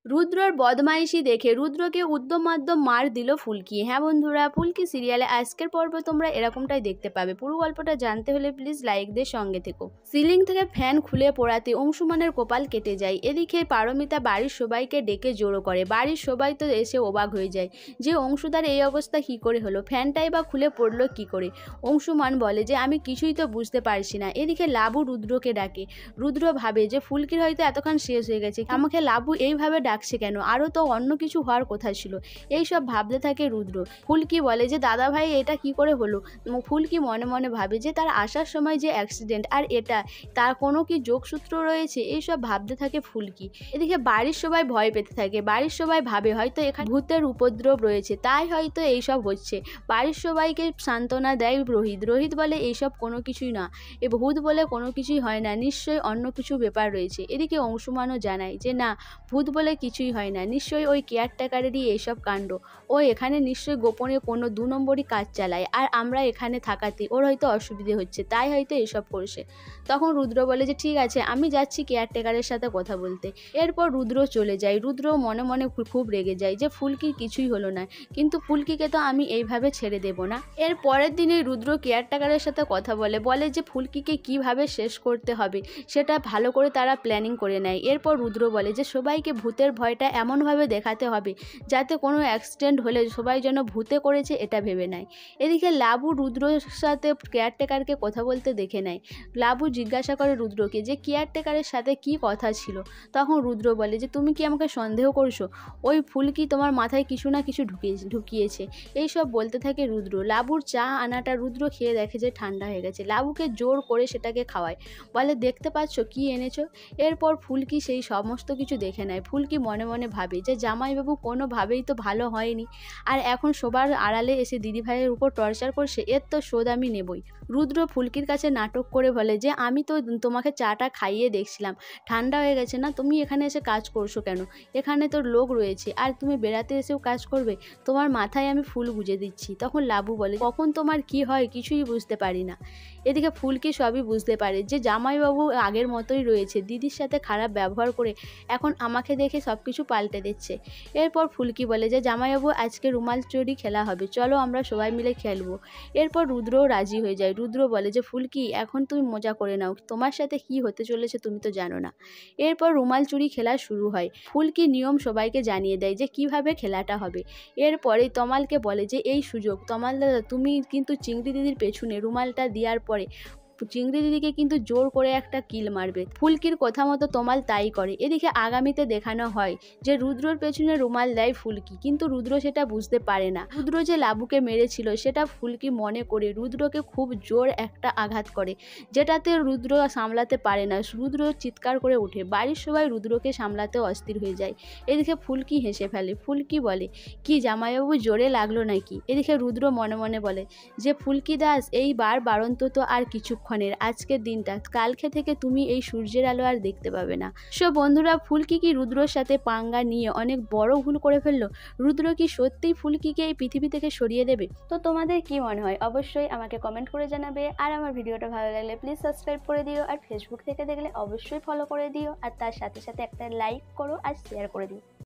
রুদ্রর বদমাইশি দেখে রুদ্রকে উদ্যম মাধ্যম মার দিল ফুলকি। হ্যাঁ বন্ধুরা, ফুলকি সিরিয়ালে আজকের পর্বে তোমরা এরকমটাই দেখতে পাবে। পুরো গল্পটা জানতে হলে প্লিজ লাইক দিয়ে সঙ্গে থেকো। সিলিং থেকে ফ্যান খুলে পড়াতে অংশুমানের কপাল কেটে যায়। এদিকে পারমিতা বাড়ির সবাইকে ডেকে জড়ো করে। বাড়ির সবাই তো এসে অবাক হয়ে যায় যে অংশুদার এই অবস্থা কি করে হলো, ফ্যানটাই বা খুলে পড়লো কি করে। অংশুমান বলে যে আমি কিছুই তো বুঝতে পারছি না। এদিকে লাবু রুদ্রকে ডাকে। রুদ্র ভাবে যে ফুলকির হয়তো এতক্ষণ শেষ হয়ে গেছে, আমাকে লাবু এইভাবে ডাকছে কেন, আরও তো অন্য কিছু হওয়ার কথা ছিল। এইসব ভাবতে থাকে রুদ্র। ফুলকি বলে যে দাদা ভাই এটা কি করে হলো। ফুলকি মনে মনে ভাবে যে তার আসার সময় যে অ্যাক্সিডেন্ট আর এটা তার কোনো কি যোগসূত্র রয়েছে, এইসব ভাবতে থাকে ফুলকি। এদিকে বাড়ির সবাই ভয় পেতে থাকে। বাড়ির সবাই ভাবে হয়তো এখানে ভূতের উপদ্রব রয়েছে, তাই হয়তো এইসব হচ্ছে। বাড়ির সবাইকে সান্ত্বনা দেয় রোহিত। রোহিত বলে এইসব কোনো কিছুই না, এ ভূত বলে কোনো কিছুই হয় না, নিশ্চয়ই অন্য কিছু ব্যাপার রয়েছে। এদিকে অংশুমানও জানায় যে না, ভূত বলে কিছুই হয় না, নিশ্চয়ই ওই কেয়ারটেকারেরই এইসব কাণ্ড। ও এখানে নিশ্চয়ই গোপনে কোনো 2 নম্বরই কাজ চালায়, আর আমরা এখানে থাকাতে ওর হয়তো অসুবিধে হচ্ছে, তাই হয়তো এসব করছে। তখন রুদ্র বলে যে ঠিক আছে, আমি যাচ্ছি কেয়ারটেকারের সাথে কথা বলতে। এরপর রুদ্র চলে যায়। রুদ্র মনে মনে খুব রেগে যায় যে ফুলকির কিছুই হলো না, কিন্তু ফুলকিকে তো আমি এইভাবে ছেড়ে দেব না। এর পরের দিনে রুদ্র কেয়ারটেকারের সাথে কথা বলে যে ফুলকিকে কিভাবে শেষ করতে হবে সেটা ভালো করে তারা প্ল্যানিং করে নেয়। এরপর রুদ্র বলে যে সবাইকে ভূতের ভয়টা এমনভাবে দেখাতে হবে যাতে কোনো অ্যাক্সিডেন্ট হলে সবাই যেন ভূতে করেছে এটা ভেবে নেয়। এদিকে লাবু রুদ্রর সাথে কেয়ারটেকারকে কথা বলতে দেখে নেয়। লাবু জিজ্ঞাসা করে রুদ্রকে যে কেয়ারটেকারের সাথে কি কথা ছিল। তখন রুদ্র বলে যে তুমি কি আমাকে সন্দেহ করছো, ওই ফুলকি তোমার মাথায় কিছু না কিছু ঢুকিয়েছে। এইসব বলতে থাকে রুদ্র। লাবুর চা আনাটা রুদ্র খেয়ে দেখে যে ঠান্ডা হয়ে গেছে। লাবুকে জোর করে সেটাকে খাওয়ায়, বলে দেখতে পাচ্ছ কি এনেছো। এরপর ফুলকি সেই সমস্ত কিছু দেখে নেয়। ফুলকি মনে মনে ভাবে যে জামাইবাবু কোনোভাবেই তো ভালো হয়নি, আর এখন সবার আড়ালে এসে দিদিভাইয়ের উপর টর্চার করছে, এর তো শোধ আমি নেবই। রুদ্র ফুলকির কাছে নাটক করে বলে যে আমি তো তোমাকে চাটা খাইয়ে দেখছিলাম, ঠান্ডা হয়ে গেছে না, তুমি এখানে এসে কাজ করছো কেন, এখানে তোর লোক রয়েছে, আর তুমি বেড়াতে এসেও কাজ করবে, তোমার মাথায় আমি ফুল গুজে দিচ্ছি। তখন লাবু বলে কখন তোমার কি হয় কিছুই বুঝতে পারি না। এদিকে ফুলকি সবই বুঝতে পারে যে জামাইবাবু আগের মতোই রয়েছে, দিদির সাথে খারাপ ব্যবহার করে এখন আমাকে দেখে সব কিছু পাল্টে দিচ্ছে। এরপর ফুলকি বলে যে জামাইবাবু আজকে রুমাল চুরি খেলা হবে, চলো আমরা সবাই মিলে খেলবো। এরপর রুদ্রও রাজি হয়ে যায়। রুদ্র বলে যে ফুলকি এখন তুমি মজা করে নাও, তোমার সাথে কি হতে চলেছে তুমি তো জানো না। এরপর রুমাল চুরি খেলা শুরু হয়। ফুলকি নিয়ম সবাইকে জানিয়ে দেয় যে কিভাবে খেলাটা হবে। এরপরে তমালকে বলে যে এই সুযোগ, তমাল দাদা তুমি কিন্তু চিংড়ি দিদির পেছনে রুমালটা দেওয়ার পরে চিংড়ি দিদিকে কিন্তু জোর করে একটা কিল মারবে। ফুলকির কথা মতো তমাল তাই করে। এদিকে আগামীতে দেখানো হয় যে রুদ্রর পেছনে রুমাল দেয় ফুলকি, কিন্তু রুদ্র সেটা বুঝতে পারে না। রুদ্র যে লাবুকে মেরেছিল সেটা ফুলকি মনে করে রুদ্রকে খুব জোর একটা আঘাত করে, যেটাতে রুদ্র সামলাতে পারে না। রুদ্র চিৎকার করে ওঠে। বাড়ির সবাই রুদ্রকে সামলাতে অস্থির হয়ে যায়। এদিকে ফুলকি হেসে ফেলে। ফুলকি বলে কি জামাইবাবু জোরে লাগলো নাকি। এদিকে রুদ্র মনে মনে বলে যে ফুলকি দাস এই বারন্ত তো আর কিছুক্ষণের, আজকের দিনটা, কালকে থেকে তুমি এই সূর্যের আলো আর দেখতে পাবে না। সো বন্ধুরা, ফুলকি কি রুদ্রর সাথে পাঙ্গা নিয়ে অনেক বড় ভুল করে ফেললো? রুদ্র কি সত্যিই ফুলকিকে এই পৃথিবী থেকে সরিয়ে দেবে? তো তোমাদের কি মনে হয় অবশ্যই আমাকে কমেন্ট করে জানাবে। আর আমার ভিডিওটা ভালো লাগলে প্লিজ সাবস্ক্রাইব করে দিও, আর ফেসবুক থেকে দেখলে অবশ্যই ফলো করে দিও, আর তার সাথে সাথে একটা লাইক করো আর শেয়ার করে দিও।